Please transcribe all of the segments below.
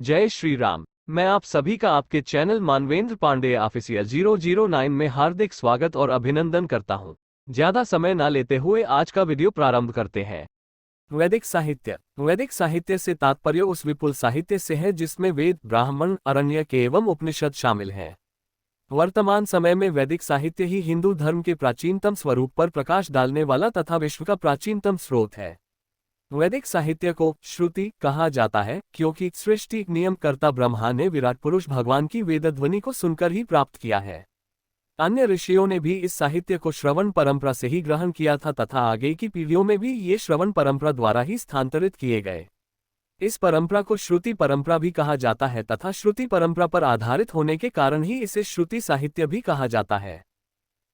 जय श्री राम। मैं आप सभी का आपके चैनल मानवेंद्र पांडेय ऑफिशियल 009 में हार्दिक स्वागत और अभिनंदन करता हूं। ज्यादा समय न लेते हुए आज का वीडियो प्रारंभ करते हैं। वैदिक साहित्य से तात्पर्य उस विपुल साहित्य से है जिसमें वेद, ब्राह्मण, आरण्यक एवं उपनिषद शामिल हैं। वर्तमान समय में वैदिक साहित्य ही हिंदू धर्म के प्राचीनतम स्वरूप पर प्रकाश डालने वाला तथा विश्व का प्राचीनतम स्रोत है। वैदिक साहित्य को श्रुति कहा जाता है क्योंकि सृष्टि नियमकर्ता ब्रह्मा ने विराट पुरुष भगवान की वेदध्वनि को सुनकर ही प्राप्त किया है। अन्य ऋषियों ने भी इस साहित्य को श्रवण परंपरा से ही ग्रहण किया था तथा आगे की पीढ़ियों में भी ये श्रवण परंपरा द्वारा ही स्थानांतरित किए गए। इस परंपरा को श्रुति परंपरा भी कहा जाता है तथा श्रुति परंपरा पर आधारित होने के कारण ही इसे श्रुति साहित्य भी कहा जाता है।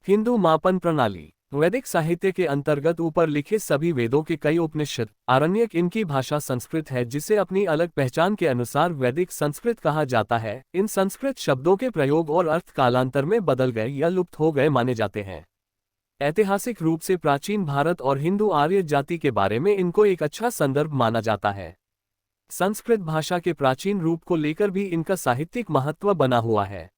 हिंदू मापन प्रणाली। वैदिक साहित्य के अंतर्गत ऊपर लिखे सभी वेदों के कई उपनिषद, आरण्यक, इनकी भाषा संस्कृत है जिसे अपनी अलग पहचान के अनुसार वैदिक संस्कृत कहा जाता है। इन संस्कृत शब्दों के प्रयोग और अर्थ कालांतर में बदल गए या लुप्त हो गए माने जाते हैं। ऐतिहासिक रूप से प्राचीन भारत और हिंदू आर्य जाति के बारे में इनको एक अच्छा संदर्भ माना जाता है। संस्कृत भाषा के प्राचीन रूप को लेकर भी इनका साहित्यिक महत्व बना हुआ है।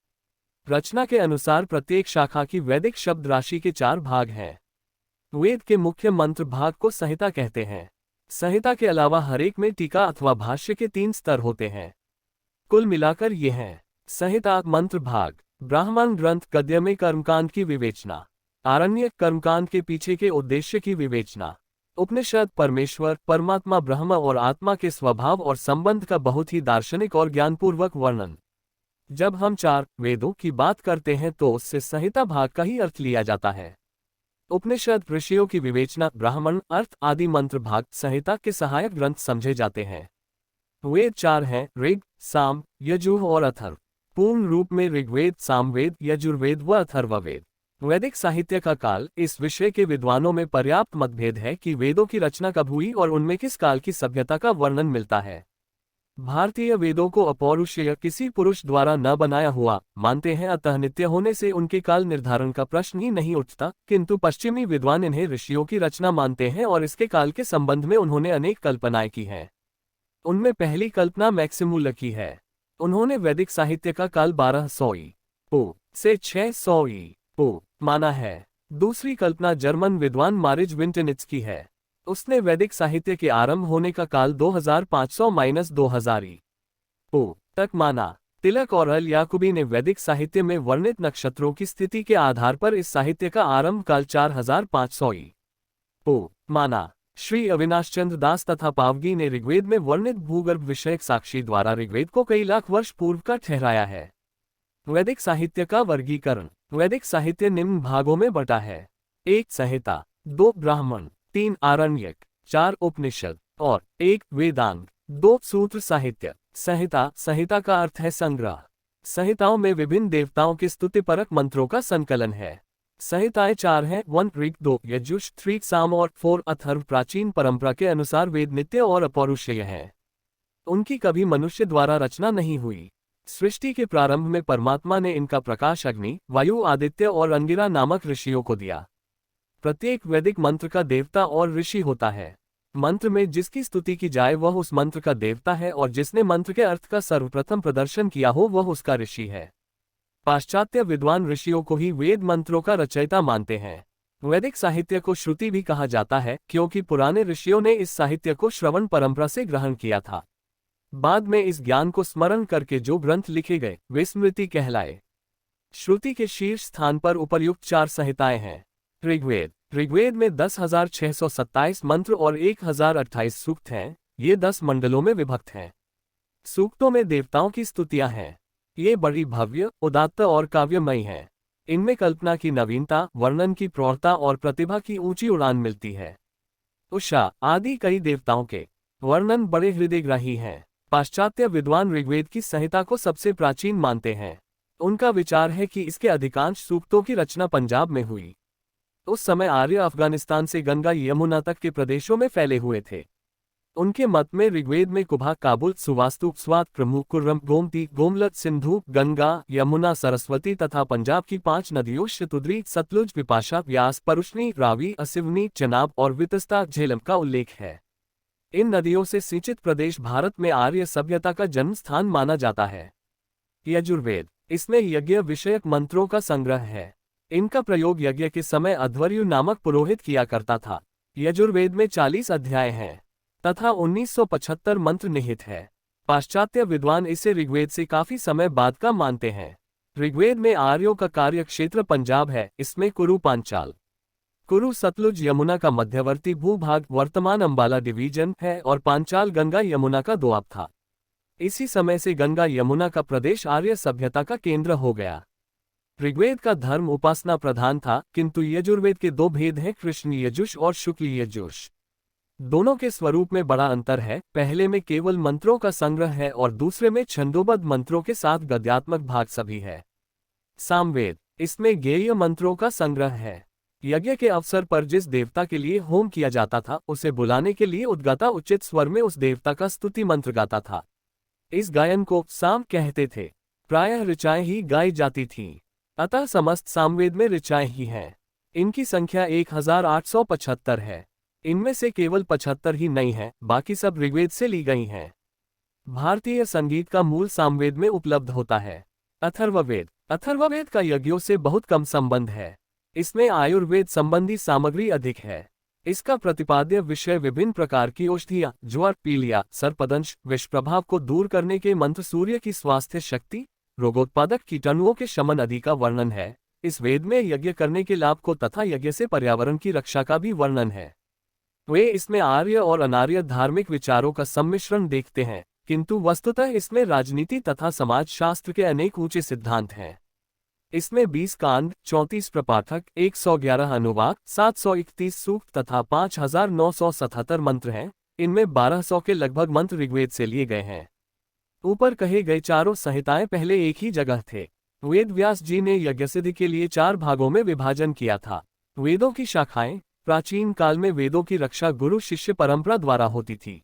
रचना के अनुसार प्रत्येक शाखा की वैदिक शब्द राशि के 4 भाग हैं। वेद के मुख्य मंत्र भाग को संहिता कहते हैं। संहिता के अलावा हरेक में टीका अथवा भाष्य के 3 स्तर होते हैं। कुल मिलाकर ये हैं: संहिता मंत्र भाग, ब्राह्मण ग्रंथ गद्य में कर्मकांड की विवेचना, आरण्यक कर्मकांड के पीछे के उद्देश्य की विवेचना, उपनिषद परमेश्वर, परमात्मा, ब्रह्म और आत्मा के स्वभाव और संबंध का बहुत ही दार्शनिक और ज्ञानपूर्वक वर्णन। जब हम 4 वेदों की बात करते हैं तो उससे संहिता भाग का ही अर्थ लिया जाता है। उपनिषद ऋषियों की विवेचना, ब्राह्मण अर्थ आदि मंत्र भाग संहिता के सहायक ग्रंथ समझे जाते हैं। वेद 4 हैं: ऋग, साम, यजुः और अथर्व। पूर्ण रूप में ऋग्वेद, सामवेद, यजुर्वेद व अथर्ववेद। वैदिक साहित्य का काल। इस विषय के विद्वानों में पर्याप्त मतभेद है कि वेदों की रचना कब हुई और उनमें किस काल की सभ्यता का वर्णन मिलता है। भारतीय वेदों को अपौरुषेय, किसी पुरुष द्वारा न बनाया हुआ मानते हैं, अतः नित्य होने से उनके काल निर्धारण का प्रश्न ही नहीं उठता। किंतु पश्चिमी विद्वान इन्हें ऋषियों की रचना मानते हैं और इसके काल के संबंध में उन्होंने अनेक कल्पनाएं की हैं। उनमें पहली कल्पना मैक्सिमुलर की है। उन्होंने वैदिक साहित्य का काल 1200 ईपू से 600 ईपू माना है। दूसरी कल्पना जर्मन विद्वान मारिज विंटेनिट्ज की है। उसने वैदिक साहित्य के आरंभ होने का काल 2500-2000 ईपू तक माना। तिलक और अल याकुबी ने वैदिक साहित्य में वर्णित नक्षत्रों की स्थिति के आधार पर इस साहित्य का आरंभ काल 4500 ईपू माना। श्री अविनाश चंद्र दास तथा पावगी ने ऋग्वेद में वर्णित भूगर्भ विषयक साक्षी द्वारा ऋग्वेद को कई लाख वर्ष पूर्व का ठहराया है। वैदिक साहित्य का वर्गीकरण। वैदिक साहित्य निम्न भागों में बटा है: 1 संहिता, 2 ब्राह्मण, 3 आरण्यक, 4 उपनिषद और 1 वेदांग। 2 सूत्र साहित्य। संहिता का अर्थ है संग्रह। संहिताओं में विभिन्न देवताओं के स्तुतिपरक मंत्रों का संकलन है। संहिताएं 4 हैं: 1 ऋग, 2 यजुः, 3 साम और 4 अथर्व। प्राचीन परंपरा के अनुसार वेद नित्य और अपौरुषेय हैं। उनकी कभी मनुष्य द्वारा रचना नहीं हुई। सृष्टि के प्रारंभ में परमात्मा ने इनका प्रकाश अग्नि, वायु, आदित्य और अंगिरा नामक ऋषियों को दिया। प्रत्येक वैदिक मंत्र का देवता और ऋषि होता है। मंत्र में जिसकी स्तुति की जाए वह उस मंत्र का देवता है और जिसने मंत्र के अर्थ का सर्वप्रथम प्रदर्शन किया हो वह उसका ऋषि है। पाश्चात्य विद्वान ऋषियों को ही वेद मंत्रों का रचयिता मानते हैं। वैदिक साहित्य को श्रुति भी कहा जाता है क्योंकि पुराने ऋषियों ने इस साहित्य को श्रवण परंपरा से ग्रहण किया था। बाद में इस ज्ञान को स्मरण करके जो ग्रंथ लिखे गए वे स्मृति कहलाए। श्रुति के शीर्ष स्थान पर उपर्युक्त 4 संहिताएं हैं। ऋग्वेद में 10,627 मंत्र और 1028 सूक्त हैं। ये 10 मंडलों में विभक्त हैं। सूक्तों में देवताओं की स्तुतियां हैं। ये बड़ी भव्य, उदात्त और काव्यमयी हैं। इनमें कल्पना की नवीनता, वर्णन की प्रौढ़ता और प्रतिभा की ऊंची उड़ान मिलती है। उषा आदि कई देवताओं के वर्णन बड़े हृदयग्राही हैं। पाश्चात्य विद्वान ऋग्वेद की संहिता को सबसे प्राचीन मानते हैं। उनका विचार है कि इसके अधिकांश सूक्तों की रचना पंजाब में हुई। उस समय आर्य अफगानिस्तान से गंगा यमुना तक के प्रदेशों में फैले हुए थे। उनके मत में ऋग्वेद में कुभा, काबुल, सुवास्तु, स्वात, प्रमुख, कुर्रम, गोमती, गोमलत, सिंधु, गंगा, यमुना, सरस्वती तथा पंजाब की 5 नदियों शतुद्री, सतलुज, विपाशा, व्यास, परुष्णी, रावी, असिवनी, चनाब और वितस्ता, झेलम का उल्लेख है। इन नदियों से सिंचित प्रदेश भारत में आर्य सभ्यता का जन्म स्थान माना जाता है। यजुर्वेद, इसमें यज्ञ विषयक मंत्रों का संग्रह है। इनका प्रयोग यज्ञ के समय अध्वर्यु नामक पुरोहित किया करता था। यजुर्वेद में 40 अध्याय हैं तथा 1975 मंत्र निहित है। पाश्चात्य विद्वान इसे ऋग्वेद से काफी समय बाद का मानते हैं। ऋग्वेद में आर्यों का कार्य क्षेत्र पंजाब है। इसमें कुरु पांचाल, कुरु सतलुज यमुना का मध्यवर्ती भूभाग वर्तमान अंबाला डिवीजन है और पांचाल गंगा यमुना का दोआब था। इसी समय से गंगा यमुना का प्रदेश आर्य सभ्यता का केंद्र हो गया। ऋग्वेद का धर्म उपासना प्रधान था, किंतु यजुर्वेद के दो भेद हैं, कृष्ण यजुष और शुक्ल यजुष। दोनों के स्वरूप में बड़ा अंतर है। पहले में केवल मंत्रों का संग्रह है और दूसरे में छंदोबद्ध मंत्रों के साथ गद्यात्मक भाग सभी है। सामवेद, इसमें गेय मंत्रों का संग्रह है। यज्ञ के अवसर पर जिस देवता के लिए होम किया जाता था, उसे बुलाने के लिए उद्गाता उचित स्वर में उस देवता का स्तुति मंत्र गाता था। इस गायन को साम कहते थे। प्रायः ऋचाएं ही गाई जाती थीं। अतः समस्त सामवेद में ऋचाएं ही हैं। इनकी संख्या 1875 है। इनमें से केवल 75 ही नई है, बाकी सब ऋग्वेद से ली गई हैं। भारतीय संगीत का मूल सामवेद में उपलब्ध होता है। अथर्ववेद, अथर्ववेद का यज्ञों से बहुत कम संबंध है। इसमें आयुर्वेद संबंधी सामग्री अधिक है। इसका प्रतिपाद्य विषय विभिन्न प्रकार की औषधियां, ज्वर, पीलिया, सर्पदंश, विष प्रभाव को दूर करने के मंत्र, सूर्य की स्वास्थ्य शक्ति, रोगोत्पादक कीटाणुओं के शमन आदि का वर्णन है। इस वेद में यज्ञ करने के लाभ को तथा यज्ञ से पर्यावरण की रक्षा का भी वर्णन है। वे इसमें आर्य और अनार्य धार्मिक विचारों का सम्मिश्रण देखते हैं, किंतु वस्तुतः इसमें राजनीति तथा समाज शास्त्र के अनेक ऊंचे सिद्धांत हैं। इसमें 20 कांड, 34 प्रपाठक, 111 अनुवाक, 731 सूक्त तथा 5977 मंत्र हैं। इनमें 1200 के लगभग मंत्र ऋग्वेद से लिए गए हैं। ऊपर कहे गए चारों संहिताएं पहले एक ही जगह थे। वेद व्यास जी ने यज्ञसिद्धि के लिए 4 भागों में विभाजन किया था। वेदों की शाखाएं, प्राचीन काल में वेदों की रक्षा गुरु शिष्य परंपरा द्वारा होती थी।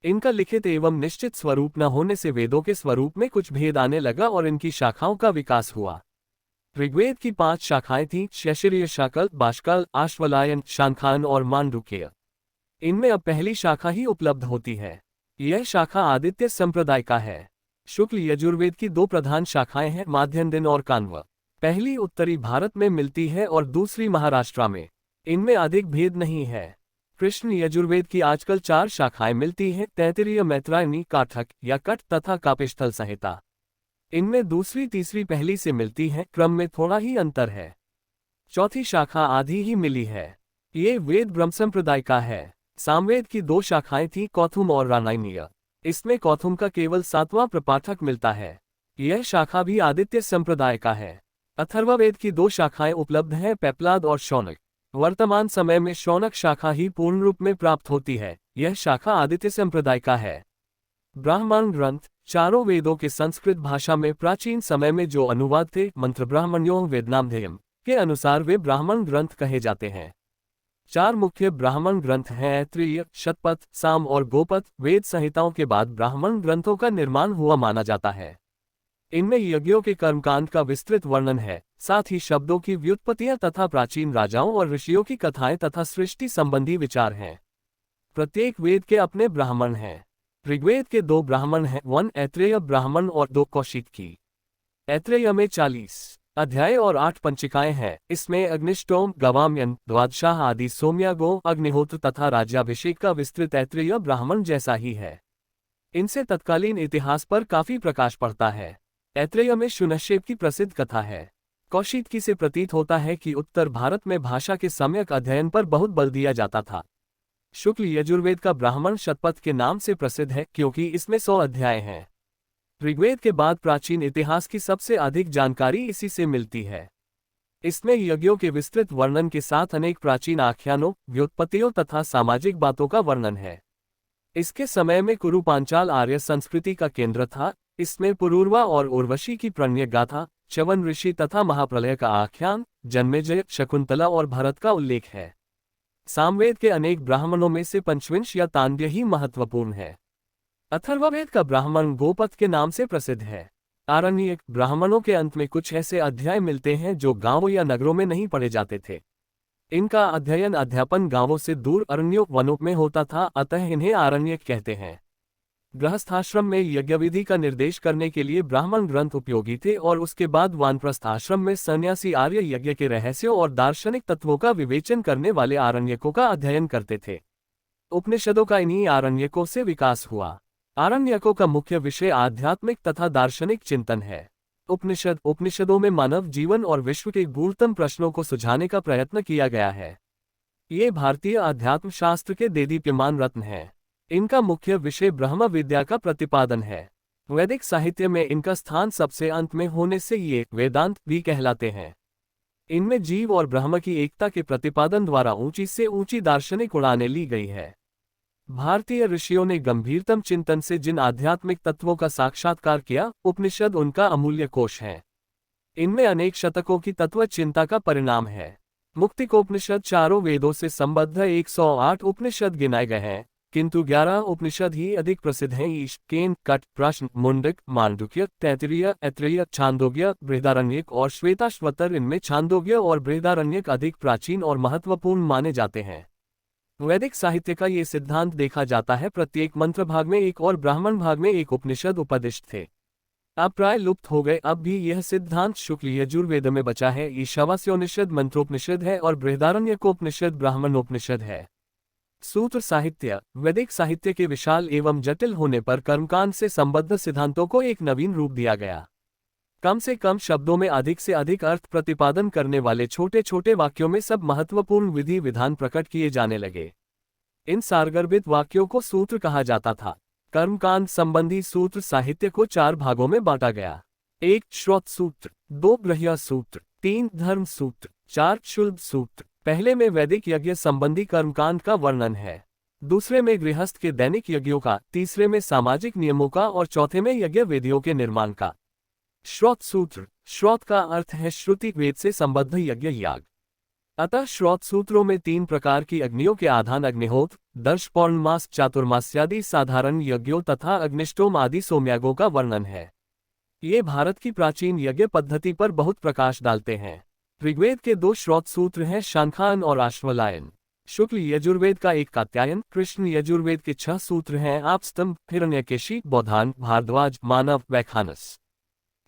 इनका लिखित एवं निश्चित स्वरूप न होने से वेदों के स्वरूप में कुछ भेद आने लगा और इनकी शाखाओं का विकास हुआ। ऋग्वेद की 5 शाखाएं थीं, शैशिरीय शाकल, बाष्कल, आश्वलायन, शांखान और मांडुक्य। इनमें अब पहली शाखा ही उपलब्ध होती है। यह शाखा आदित्य संप्रदाय का है। शुक्ल यजुर्वेद की 2 प्रधान शाखाएं हैं, माध्यन्दिन और कान्व। पहली उत्तरी भारत में मिलती है और दूसरी महाराष्ट्र में। इनमें अधिक भेद नहीं है। कृष्ण यजुर्वेद की आजकल 4 शाखाएं मिलती हैं, तैत्तिरीय, मैत्रायणी, काठक या कट तथा कापिष्ठल संहिता। इनमें दूसरी तीसरी पहली से मिलती है, क्रम में थोड़ा ही अंतर है। चौथी शाखा आधी ही मिली है। ये वेद ब्रह्म संप्रदाय का है। सामवेद की 2 शाखाएं थीं, कौथुम और रानायनीय। इसमें कौथुम का केवल 7वां प्रपाठक मिलता है। यह शाखा भी आदित्य संप्रदाय का है। अथर्ववेद की 2 शाखाएं उपलब्ध हैं, पेप्लाद और शौनक। वर्तमान समय में शौनक शाखा ही पूर्ण रूप में प्राप्त होती है। यह शाखा आदित्य संप्रदाय का है। ब्राह्मण ग्रंथ, चारों वेदों के संस्कृत भाषा में प्राचीन समय में जो अनुवाद थे, मंत्र ब्राह्मण्यों वेदनामधेयम के अनुसार वे ब्राह्मण ग्रंथ कहे जाते हैं। 4 मुख्य ब्राह्मण ग्रंथ हैं, ऐत्रेय, शतपथ, साम और गोपथ। वेद संहिताओं के बाद ब्राह्मण ग्रंथों का निर्माण हुआ माना जाता है। इनमें यज्ञों के कर्मकांड का विस्तृत वर्णन है, साथ ही शब्दों की व्युत्पत्तियां तथा प्राचीन राजाओं और ऋषियों की कथाएं तथा सृष्टि संबंधी विचार हैं। प्रत्येक वेद के अपने ब्राह्मण हैं। ऋग्वेद के 2 ब्राह्मण हैं, 1 ऐत्रेय ब्राह्मण और 2 कौशिकी। ऐत्रेय में 40 अध्याय और 8 पंचिकाएं हैं। इसमें अग्निष्टोम, गवाम्यन, द्वादशाह आदि सोम्यागो, अग्निहोत्र तथा राज्याभिषेक का विस्तृत ऐत्रेय ब्राह्मण जैसा ही है। इनसे तत्कालीन इतिहास पर काफी प्रकाश पड़ता है। ऐत्रेय में शून्यक्षेप की प्रसिद्ध कथा है। कौशिकी से प्रतीत होता है कि उत्तर भारत में भाषा के सम्यक अध्ययन पर बहुत बल दिया जाता था। शुक्ल यजुर्वेद का ब्राह्मण शतपथ के नाम से प्रसिद्ध है, क्योंकि इसमें 100 अध्याय हैं। ऋग्वेद के बाद प्राचीन इतिहास की सबसे अधिक जानकारी इसी से मिलती है। इसमें यज्ञों के विस्तृत वर्णन के साथ अनेक प्राचीन आख्यानों, व्युत्पत्तियों तथा सामाजिक बातों का वर्णन है। इसके समय में कुरु पांचाल आर्य संस्कृति का केंद्र था। इसमें पुरूरवा और उर्वशी की प्रणय गाथा, च्यवन ऋषि तथा महाप्रलय का आख्यान, जन्मेजय, शकुंतला और भरत का उल्लेख है। सामवेद के अनेक ब्राह्मणों में से पंचविंश या तांड्य ही महत्वपूर्ण है। अथर्ववेद का ब्राह्मण गोपथ के नाम से प्रसिद्ध है। आरण्यक ब्राह्मणों के अंत में कुछ ऐसे अध्याय मिलते हैं जो गांवों या नगरों में नहीं पढ़े जाते थे। इनका अध्ययन अध्यापन गांवों से दूर अरण्यों वनों में होता था, अतः इन्हें आरण्यक कहते हैं। गृहस्थाश्रम में यज्ञविधि का निर्देश करने के लिए ब्राह्मण ग्रंथ उपयोगी थे और उसके बाद वानप्रस्थ आश्रम में सन्यासी आर्य यज्ञ के रहस्यों और दार्शनिक तत्वों का विवेचन करने वाले आरण्यकों का अध्ययन करते थे। उपनिषदों का इन्हीं आरण्यकों से विकास हुआ। आरण्यकों का मुख्य विषय आध्यात्मिक तथा दार्शनिक चिंतन है। उपनिषदों में मानव जीवन और विश्व के गूढ़तम प्रश्नों को सुझाने का प्रयत्न किया गया है। ये भारतीय अध्यात्म शास्त्र के देदीप्यमान रत्न हैं। इनका मुख्य विषय ब्रह्म विद्या का प्रतिपादन है। वैदिक साहित्य में इनका स्थान सबसे अंत में होने से ये वेदांत भी कहलाते हैं। इनमें जीव और ब्रह्म की एकता के प्रतिपादन द्वारा ऊंची से ऊंची दार्शनिक उड़ानें ली गई है। भारतीय ऋषियों ने गंभीरतम चिंतन से जिन आध्यात्मिक तत्वों का साक्षात्कार किया, उपनिषद उनका अमूल्य कोश है। इनमें अनेक शतकों की तत्व चिंता का परिणाम है। मुक्तिकोपनिषद चारों वेदों से संबद्ध 108 उपनिषद गिनाए गए हैं, किंतु 11 उपनिषद ही अधिक प्रसिद्ध हैं। ईश, केन, कट, प्रश्न, मुंडक, मांडुक्य, तैत्तिरीय, ऐत्रेय, छांदोग्य, बृहदारण्यक और श्वेताश्वतर। इनमें छांदोग्य और बृहदारण्यक अधिक प्राचीन और महत्वपूर्ण माने जाते हैं। वैदिक साहित्य का ये सिद्धांत देखा जाता है, प्रत्येक मंत्र भाग में एक और ब्राह्मण भाग में एक उपनिषद उपदिष्ट थे। अब प्राय लुप्त हो गए। अब भी यह सिद्धांत शुक्ल यजुर्वेद में बचा है। ईशावास्योपनिषद मंत्रोपनिषद है और बृहदारण्यकोपनिषद ब्राह्मणोपनिषद है। सूत्र साहित्य वैदिक साहित्य के विशाल एवं जटिल होने पर कर्मकांड से संबद्ध सिद्धांतों को एक नवीन रूप दिया गया। कम से कम शब्दों में अधिक से अधिक अर्थ प्रतिपादन करने वाले छोटे छोटे वाक्यों में सब महत्वपूर्ण विधि विधान प्रकट किए जाने लगे। इन सारगर्भित वाक्यों को सूत्र कहा जाता था। कर्मकांड संबंधी सूत्र साहित्य को 4 भागों में बांटा गया। 1 श्रौत सूत्र, 2 गृह्य सूत्र, 3 धर्म सूत्र, 4 शुल्ब सूत्र। पहले में वैदिक यज्ञ संबंधी कर्मकांड का वर्णन है, दूसरे में गृहस्थ के दैनिक यज्ञों का, तीसरे में सामाजिक नियमों का और चौथे में यज्ञ वेदियों के निर्माण का। श्रौत सूत्र, श्रौत का अर्थ है श्रुति वेद से संबद्ध यज्ञ याग। अतः श्रौत सूत्रों में 3 प्रकार की अग्नियों के आधान अग्निहोत्र, दर्श, पौर्णमास, चातुर्मास्यादि साधारण यज्ञों तथा अग्निष्टोम आदि सोमयागों का वर्णन है। ये भारत की प्राचीन यज्ञ पद्धति पर बहुत प्रकाश डालते हैं। ऋग्वेद के 2 श्रौत सूत्र हैं, शांखायन और आश्वलायन। शुक्ल यजुर्वेद का 1 कात्यायन। कृष्ण यजुर्वेद के 6 सूत्र हैं, आपस्तंभ, हिरण्यकेशी, बौधान, भारद्वाज, मानव, वैखानस।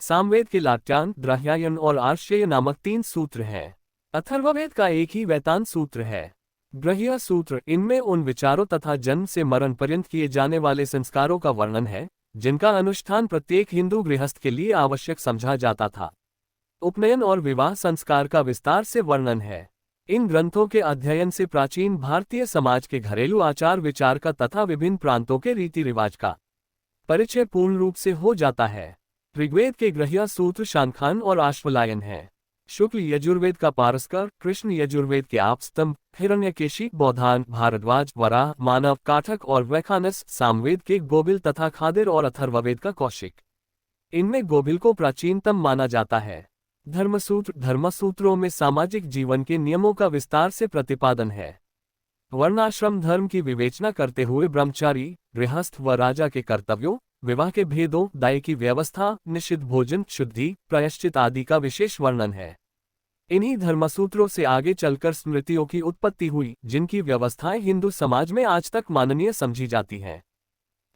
सामवेद के लाट्यान, द्राह्यायन और आर्ष्यय नामक 3 सूत्र हैं। अथर्ववेद का 1 ही वेतांत सूत्र है। गृह्य सूत्र, इनमें उन विचारों तथा जन्म से मरण पर्यंत किए जाने वाले संस्कारों का वर्णन है, जिनका अनुष्ठान प्रत्येक हिंदू गृहस्थ के लिए आवश्यक समझा जाता था। उपनयन और विवाह संस्कार का विस्तार से वर्णन है। इन ग्रंथों के अध्ययन से प्राचीन भारतीय समाज के घरेलू आचार विचार का तथा विभिन्न प्रांतों के रीति रिवाज का परिचय पूर्ण रूप से हो जाता है। ऋग्वेद के गृह्य सूत्र शांखायन और आश्वलायन हैं। शुक्ल यजुर्वेद का पारस्कर, कृष्ण यजुर्वेद के आपस्तंभ, हिरण्यकेशी, बौधान, भारद्वाज, वराह, मानव, काठक और वैखानस। सामवेद के गोबिल तथा खादिर और अथर्ववेद का कौशिक। इनमें गोबिल को प्राचीनतम माना जाता है। धर्मसूत्र, धर्मसूत्रों में सामाजिक जीवन के नियमों का विस्तार से प्रतिपादन है। वर्णाश्रम धर्म की विवेचना करते हुए ब्रह्मचारी, गृहस्थ व राजा के कर्तव्यों, विवाह के भेदों, दाय की व्यवस्था, निषिद्ध भोजन, शुद्धि, प्रायश्चित आदि का विशेष वर्णन है। इन्हीं धर्मसूत्रों से आगे चलकर स्मृतियों की उत्पत्ति हुई, जिनकी व्यवस्थाएं हिंदू समाज में आज तक माननीय समझी जाती हैं।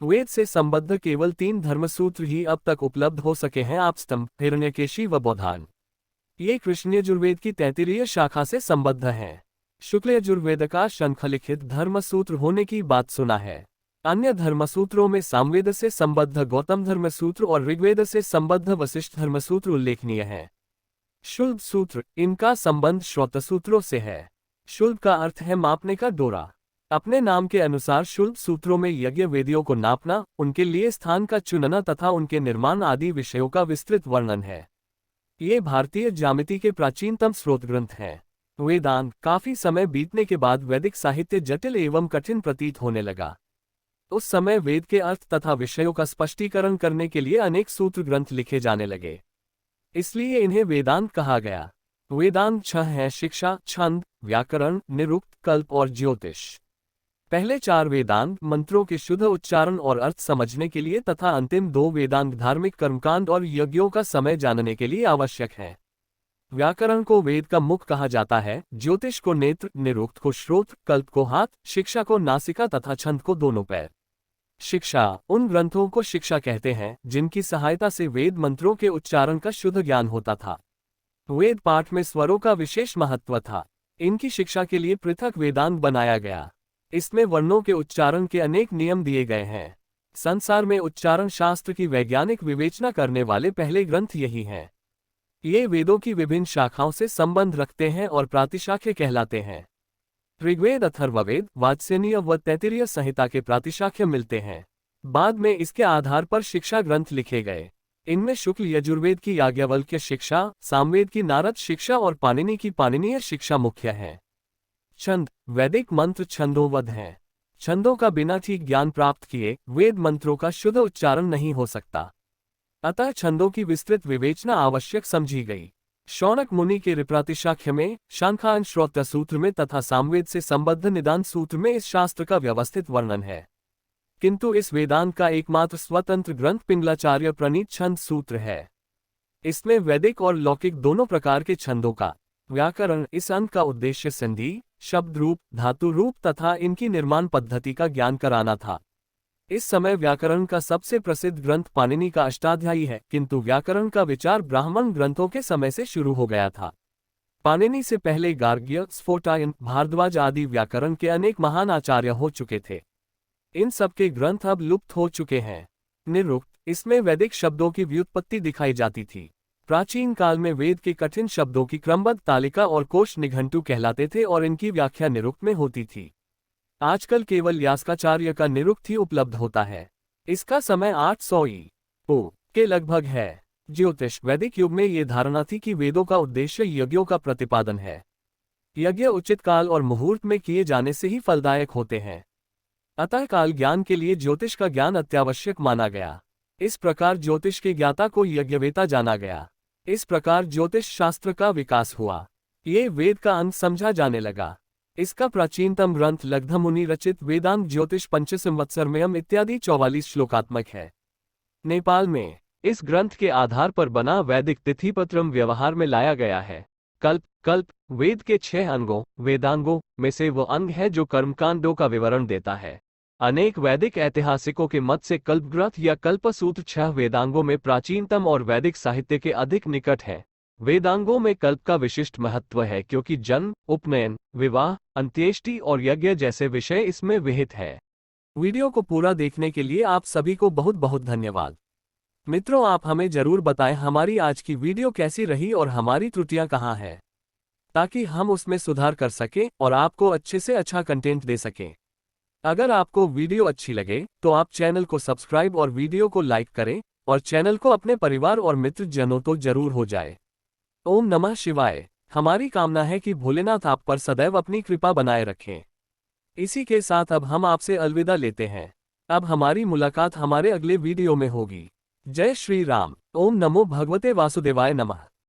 वेद से संबद्ध केवल 3 धर्मसूत्र ही अब तक उपलब्ध हो सके हैं, आपस्तंभ, हिरण्यकेशी व बौधान। ये कृष्ण यजुर्वेद की तैत्तिरीय शाखा से संबद्ध हैं। शुक्ल यजुर्वेद का शंखलिखित धर्मसूत्र होने की बात सुना है। अन्य धर्मसूत्रों में सामवेद से संबद्ध गौतम धर्मसूत्र और ऋग्वेद से संबद्ध वशिष्ठ धर्मसूत्र उल्लेखनीय हैं। शुल्ब सूत्र, इनका संबंध श्रौतसूत्रों से है। शुल्ब का अर्थ है मापने का डोरा। अपने नाम के अनुसार शुल्ब सूत्रों में यज्ञ वेदियों को नापना, उनके लिए स्थान का चुनना तथा उनके निर्माण आदि विषयों का विस्तृत वर्णन है। ये भारतीय ज्यामिति के प्राचीनतम स्रोत ग्रंथ हैं। वेदांत, काफी समय बीतने के बाद वैदिक साहित्य जटिल एवं कठिन प्रतीत होने लगा। उस समय वेद के अर्थ तथा विषयों का स्पष्टीकरण करने के लिए अनेक सूत्र ग्रंथ लिखे जाने लगे, इसलिए इन्हें वेदांत कहा गया। वेदांत 6 हैं, शिक्षा, छंद, व्याकरण, निरुक्त, कल्प और ज्योतिष। पहले 4 वेदांत मंत्रों के शुद्ध उच्चारण और अर्थ समझने के लिए तथा अंतिम 2 वेदांत धार्मिक कर्मकांड और यज्ञों का समय जानने के लिए आवश्यक हैं। व्याकरण को वेद का मुख कहा जाता है, ज्योतिष को नेत्र, निरुक्त को श्रोत्र, कल्प को हाथ, शिक्षा को नासिका तथा छंद को दोनों पैर। शिक्षा, उन ग्रंथों को शिक्षा कहते हैं जिनकी सहायता से वेद मंत्रों के उच्चारण का शुद्ध ज्ञान होता था। वेद पाठ में स्वरों का विशेष महत्व था। इनकी शिक्षा के लिए पृथक वेदांग बनाया गया। इसमें वर्णों के उच्चारण के अनेक नियम दिए गए हैं। संसार में उच्चारण शास्त्र की वैज्ञानिक विवेचना करने वाले पहले ग्रंथ यही हैं। ये वेदों की विभिन्न शाखाओं से संबंध रखते हैं और प्रातिशाख्य कहलाते हैं। ऋग्वेद, अथर्ववेद, वात्स्यनीय व तैत्तिरीय संहिता के प्रातिशाख्य मिलते हैं। बाद में इसके आधार पर शिक्षा ग्रंथ लिखे गए। इनमें शुक्ल यजुर्वेद की याज्ञवल्क्य शिक्षा, सामवेद की नारद शिक्षा और पाणिनि की पाणिनीय शिक्षा मुख्य है। छंद, वैदिक मंत्र छंदोबद्ध हैं। छंदों का बिना ठीक ज्ञान प्राप्त किए वेद मंत्रों का शुद्ध उच्चारण नहीं हो सकता। अतः छंदों की विस्तृत विवेचना आवश्यक समझी गई। शौनक मुनि के प्रातिशाख्य में, शांखांश श्रोत्र सूत्र में तथा सामवेद से संबद्ध निदान सूत्र में इस शास्त्र का व्यवस्थित वर्णन है। किंतु इस वेदांत का एकमात्र स्वतंत्र ग्रंथ पिंगलाचार्य प्रणीत छंद सूत्र है। इसमें वैदिक और लौकिक दोनों प्रकार के छंदों का व्याकरण, इस अंक का उद्देश्य संधि, शब्द रूप, धातु रूप तथा इनकी निर्माण पद्धति का ज्ञान कराना था। इस समय व्याकरण का सबसे प्रसिद्ध ग्रंथ पाणिनि का अष्टाध्यायी है, किंतु व्याकरण का विचार ब्राह्मण ग्रंथों के समय से शुरू हो गया था। पाणिनि से पहले गार्ग्य, स्फोटायन, भारद्वाज आदि व्याकरण के अनेक महान आचार्य हो चुके थे। इन सबके ग्रंथ अब लुप्त हो चुके हैं। निरुक्त, इसमें वैदिक शब्दों की व्युत्पत्ति दिखाई जाती थी। प्राचीन काल में वेद के कठिन शब्दों की क्रमबद्ध तालिका और कोश निघंटु कहलाते थे और इनकी व्याख्या निरुक्त में होती थी। आजकल केवल यास्काचार्य का निरुक्त ही उपलब्ध होता है। इसका समय 800 ईपू के लगभग है। ज्योतिष, वैदिक युग में ये धारणा थी कि वेदों का उद्देश्य यज्ञों का प्रतिपादन है। यज्ञ उचित काल और मुहूर्त में किए जाने से ही फलदायक होते हैं। अतः काल ज्ञान के लिए ज्योतिष का ज्ञान अत्यावश्यक माना गया। इस प्रकार ज्योतिष के ज्ञाता को यज्ञवेता जाना गया। इस प्रकार ज्योतिष शास्त्र का विकास हुआ। ये वेद का अंग समझा जाने लगा। इसका प्राचीनतम ग्रंथ लग्धमुनि रचित वेदांग ज्योतिष पंचसंवत्सरमयम इत्यादि 44 श्लोकात्मक है। नेपाल में इस ग्रंथ के आधार पर बना वैदिक तिथिपत्रम व्यवहार में लाया गया है। कल्प वेद के 6 अंगों, वेदांगों में से वो अंग है जो कर्मकांडों का विवरण देता है। अनेक वैदिक ऐतिहासिकों के मत से कल्पग्रंथ या कल्पसूत्र 6 वेदांगों में प्राचीनतम और वैदिक साहित्य के अधिक निकट है। वेदांगों में कल्प का विशिष्ट महत्व है क्योंकि जन्म, उपनयन, विवाह, अंत्येष्टि और यज्ञ जैसे विषय इसमें विहित है। वीडियो को पूरा देखने के लिए आप सभी को बहुत बहुत धन्यवाद। मित्रों, आप हमें जरूर बताएं हमारी आज की वीडियो कैसी रही और हमारी त्रुटियां कहां हैं, ताकि हम उसमें सुधार कर सकें और आपको अच्छे से अच्छा कंटेंट दे सकें। अगर आपको वीडियो अच्छी लगे तो आप चैनल को सब्सक्राइब और वीडियो को लाइक करें और चैनल को अपने परिवार और मित्र जनों तो जरूर हो जाए। ओम नमः शिवाय। हमारी कामना है कि भोलेनाथ आप पर सदैव अपनी कृपा बनाए रखें। इसी के साथ अब हम आपसे अलविदा लेते हैं। अब हमारी मुलाकात हमारे अगले वीडियो में होगी। जय श्री राम। ओम नमो भगवते वासुदेवाय नमः।